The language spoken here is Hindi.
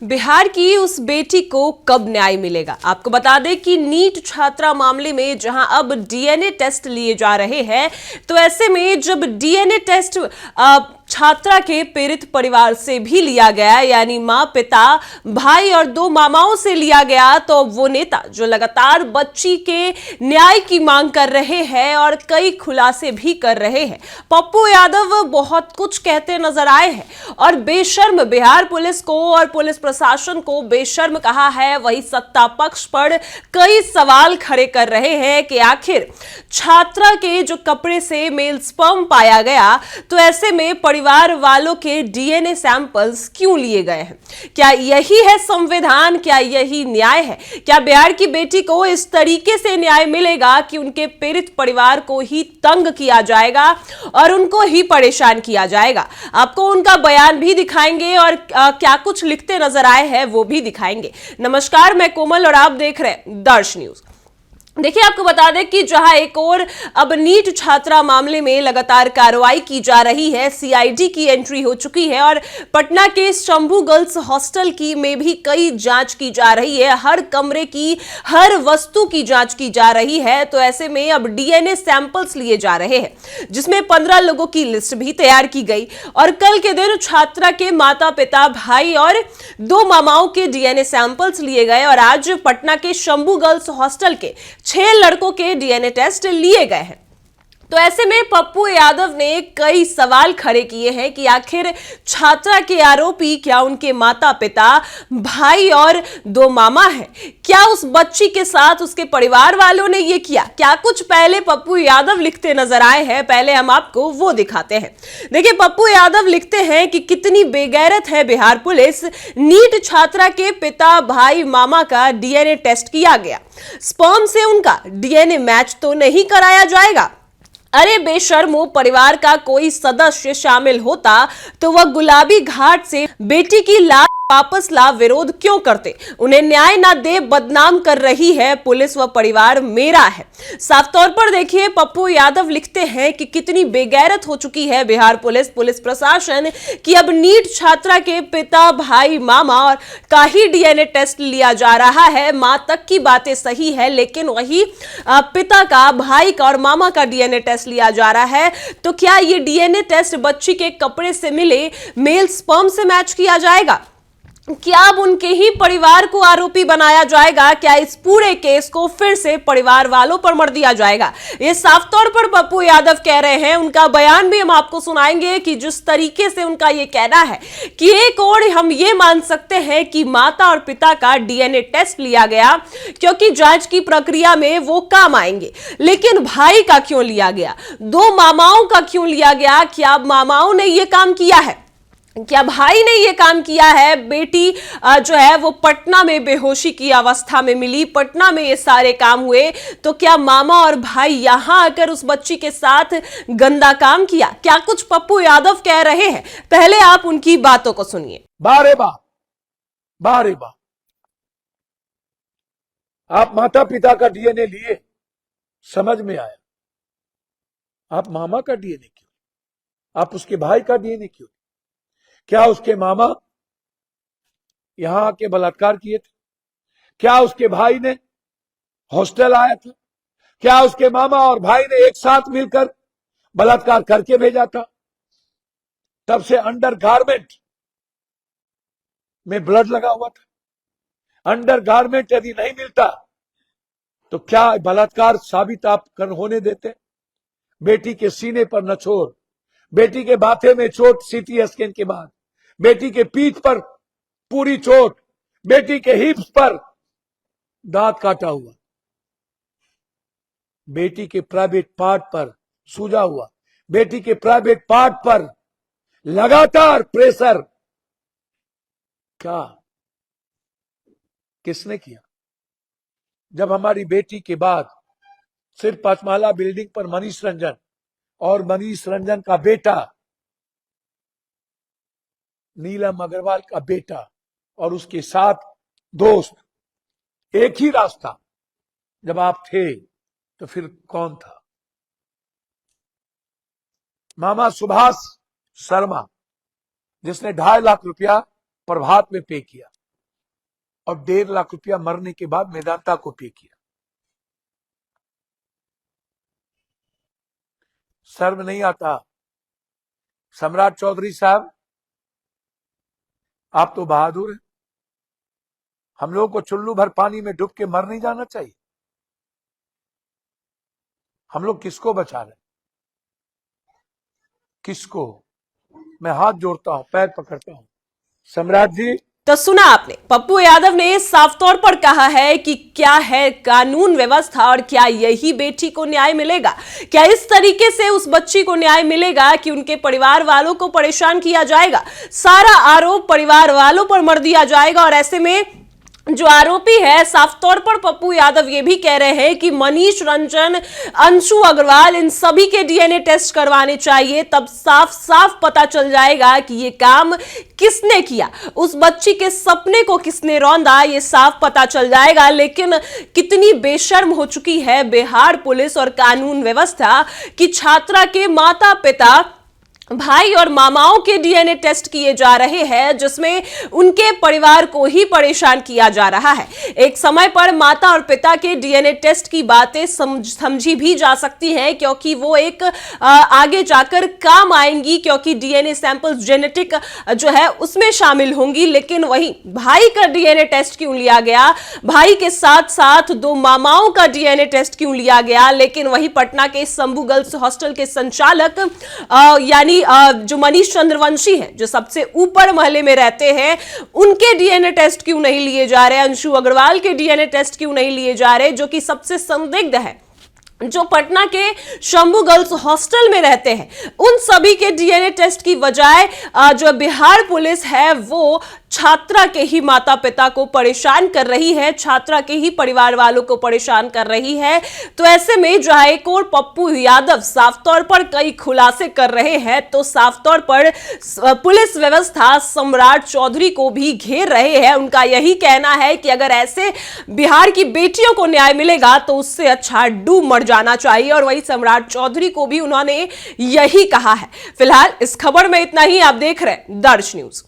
बिहार की उस बेटी को कब न्याय मिलेगा। आपको बता दें कि नीट छात्रा मामले में जहां अब डीएनए टेस्ट लिए जा रहे हैं, तो ऐसे में जब डीएनए टेस्ट छात्रा के पीड़ित परिवार से भी लिया गया, यानी मां, पिता, भाई और 2 मामाओं से लिया गया, तो वो नेता जो लगातार बच्ची के न्याय की मांग कर रहे हैं और कई खुलासे भी कर रहे हैं, पप्पू यादव बहुत कुछ कहते नजर आए हैं और बेशर्म बिहार पुलिस को और पुलिस प्रशासन को बेशर्म कहा है। वही सत्ता पक्ष पर कई सवाल खड़े कर रहे हैं कि आखिर छात्रा के जो कपड़े से मेल स्पर्म पाया गया, तो ऐसे में परिवार वालों के डीएनए सैंपल्स क्यों लिए गए हैं। क्या यही है संविधान? क्या यही न्याय है? क्या बिहार की बेटी को इस तरीके से न्याय मिलेगा कि उनके पीड़ित परिवार को ही तंग किया जाएगा और उनको ही परेशान किया जाएगा? आपको उनका बयान भी दिखाएंगे और क्या कुछ लिखते नजर आए हैं वो भी दिखाएंगे। नमस्कार, मैं कोमल और आप देख रहे हैं दर्श न्यूज। देखिए, आपको बता दें कि जहां एक और अब नीट छात्रा मामले में लगातार कार्रवाई की जा रही है, सीआईडी की एंट्री हो चुकी है और पटना के शंभू गर्ल्स हॉस्टल की में भी कई जांच की जा रही है। हर कमरे की हर वस्तु की जांच की जा रही है। तो ऐसे में अब डीएनए सैंपल्स लिए जा रहे हैं, जिसमें 15 लोगों की लिस्ट भी तैयार की गई और कल के दिन छात्रा के माता, पिता, भाई और 2 मामाओं के डीएनए सैंपल्स लिए गए और आज पटना के शंभू गर्ल्स हॉस्टल के 6 लड़कों के डीएनए टेस्ट लिए गए हैं। तो ऐसे में पप्पू यादव ने कई सवाल खड़े किए हैं कि आखिर छात्रा के आरोपी क्या उनके माता, पिता, भाई और 2 मामा हैं? क्या उस बच्ची के साथ उसके परिवार वालों ने ये किया? क्या कुछ पहले पप्पू यादव लिखते नजर आए हैं, पहले हम आपको वो दिखाते हैं। देखिए, पप्पू यादव लिखते हैं कि कितनी बेगैरत है बिहार पुलिस। नीट छात्रा के पिता, भाई, मामा का डीएनए टेस्ट किया गया, स्पर्म से उनका डीएनए मैच तो नहीं कराया जाएगा। अरे बेशर्मो, परिवार का कोई सदस्य शामिल होता तो वह गुलाबी घाट से बेटी की लाश वापस ला विरोध क्यों करते? उन्हें न्याय ना दे बदनाम कर रही है पुलिस, व परिवार मेरा है। साफ तौर पर देखिए, पप्पू यादव लिखते हैं कि कितनी बेगैरत हो चुकी है बिहार पुलिस, पुलिस प्रशासन कि अब नीट छात्रा के पिता, भाई, मामा और का ही डीएनए टेस्ट लिया जा रहा है। मां तक की बातें सही है, लेकिन वही पिता का, भाई का और मामा का डीएनए टेस्ट लिया जा रहा है। तो क्या ये डीएनए टेस्ट बच्ची के कपड़े से मिले मेल स्पर्म से मैच किया जाएगा? क्या अब उनके ही परिवार को आरोपी बनाया जाएगा? क्या इस पूरे केस को फिर से परिवार वालों पर मर दिया जाएगा? ये साफ तौर पर पप्पू यादव कह रहे हैं। उनका बयान भी हम आपको सुनाएंगे कि जिस तरीके से उनका ये कहना है कि एक और हम ये मान सकते हैं कि माता और पिता का डीएनए टेस्ट लिया गया क्योंकि जांच की प्रक्रिया में वो काम आएंगे, लेकिन भाई का क्यों लिया गया? 2 मामाओं का क्यों लिया गया? क्या मामाओं ने ये काम किया है? क्या भाई ने ये काम किया है? बेटी जो है वो पटना में बेहोशी की अवस्था में मिली, पटना में ये सारे काम हुए, तो क्या मामा और भाई यहां आकर उस बच्ची के साथ गंदा काम किया? क्या कुछ पप्पू यादव कह रहे हैं, पहले आप उनकी बातों को सुनिए। बारे बा आप माता पिता का डीएनए लिए, समझ में आया। आप मामा का डीएनए क्यों? आप उसके भाई का डीएनए क्यों? क्या उसके मामा यहां आके बलात्कार किए थे? क्या उसके भाई ने हॉस्टल आया था? क्या उसके मामा और भाई ने एक साथ मिलकर बलात्कार करके भेजा था? तब से अंडरगारमेंट में ब्लड लगा हुआ था। अंडरगारमेंट यदि नहीं मिलता तो क्या बलात्कार साबित आप होने देते? बेटी के सीने पर नछोड़, बेटी के माथे में चोट सीटी स्कैन के बाद, बेटी के पीठ पर पूरी चोट, बेटी के हिप्स पर दांत काटा हुआ, बेटी के प्राइवेट पार्ट पर सूजा हुआ, बेटी के प्राइवेट पार्ट पर लगातार प्रेशर। क्या किसने किया? जब हमारी बेटी के बाद सिर्फ 5 माला बिल्डिंग पर मनीष रंजन और मनीष रंजन का बेटा नीलम अग्रवाल का बेटा और उसके 7 दोस्त, एक ही रास्ता, जब आप थे तो फिर कौन था? मामा सुभाष शर्मा, जिसने 2.5 लाख रुपया प्रभात में पे किया, और 1.5 लाख रुपया मरने के बाद मेदांता को पे किया। शर्म नहीं आता? सम्राट चौधरी साहब, आप तो बहादुर हैं। हम लोगों को चुल्लू भर पानी में डूब के मर नहीं जाना चाहिए। हम लोग किसको बचा रहे हैं? किसको? मैं हाथ जोड़ता हूं, पैर पकड़ता हूं। सम्राट जी, तो सुना आपने, पप्पू यादव ने साफ तौर पर कहा है कि क्या है कानून व्यवस्था और क्या यही बेटी को न्याय मिलेगा? क्या इस तरीके से उस बच्ची को न्याय मिलेगा कि उनके परिवार वालों को परेशान किया जाएगा, सारा आरोप परिवार वालों पर मर दिया जाएगा? और ऐसे में जो आरोपी है, साफ तौर पर पप्पू यादव ये भी कह रहे हैं कि मनीष रंजन, अंशु अग्रवाल, इन सभी के डीएनए टेस्ट करवाने चाहिए, तब साफ साफ पता चल जाएगा कि ये काम किसने किया, उस बच्ची के सपने को किसने रौंदा, ये साफ पता चल जाएगा। लेकिन कितनी बेशर्म हो चुकी है बिहार पुलिस और कानून व्यवस्था कि छात्रा के माता पिता, भाई और मामाओं के डीएनए टेस्ट किए जा रहे हैं, जिसमें उनके परिवार को ही परेशान किया जा रहा है। एक समय पर माता और पिता के डीएनए टेस्ट की बातें समझी भी जा सकती हैं, क्योंकि वो एक आगे जाकर काम आएंगी, क्योंकि डीएनए सैंपल्स जेनेटिक जो है उसमें शामिल होंगी। लेकिन वहीं भाई का डीएनए टेस्ट क्यों लिया गया, भाई के साथ साथ 2 मामाओं का डीएनए टेस्ट क्यों लिया गया? लेकिन वहीं पटना के शंभू गर्ल्स हॉस्टल के संचालक यानी जो मनीष चंद्रवंशी हैं, जो सबसे ऊपर महले में रहते हैं, उनके डीएनए टेस्ट क्यों नहीं लिए जा रहे? अंशु अग्रवाल के डीएनए टेस्ट क्यों नहीं लिए जा रहे, जो कि सबसे संदिग्ध है, जो पटना के शंभू गर्ल्स हॉस्टल में रहते हैं? उन सभी के डीएनए टेस्ट की बजाय जो बिहार पुलिस है वो छात्रा के ही माता पिता को परेशान कर रही है, छात्रा के ही परिवार वालों को परेशान कर रही है। तो ऐसे में जो एक और पप्पू यादव साफ तौर पर कई खुलासे कर रहे हैं, तो साफ तौर पर पुलिस व्यवस्था सम्राट चौधरी को भी घेर रहे हैं। उनका यही कहना है कि अगर ऐसे बिहार की बेटियों को न्याय मिलेगा तो उससे अच्छा डूब मर जाना चाहिए, और वही सम्राट चौधरी को भी उन्होंने यही कहा है। फिलहाल इस खबर में इतना ही। आप देख रहे हैं दर्श न्यूज।